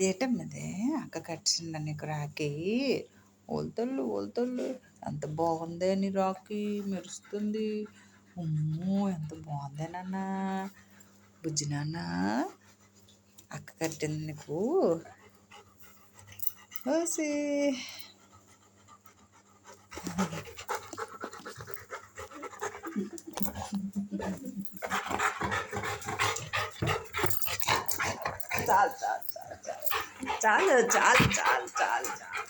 ఏటమ్మది అక్క కట్టిందా నీకు రాఖీ? ఓల్తళ్ళు ఎంత బాగుందే నీ రాఖీ, మెరుస్తుంది. అమ్మో ఎంత బాగుందే నాన్న, బుజ్జి నాన్న. అక్క కట్టింది నీకు ఓసి. చాలు చాలు చాలు చాలు చాలు చాలు చాలు చాలు చాలు.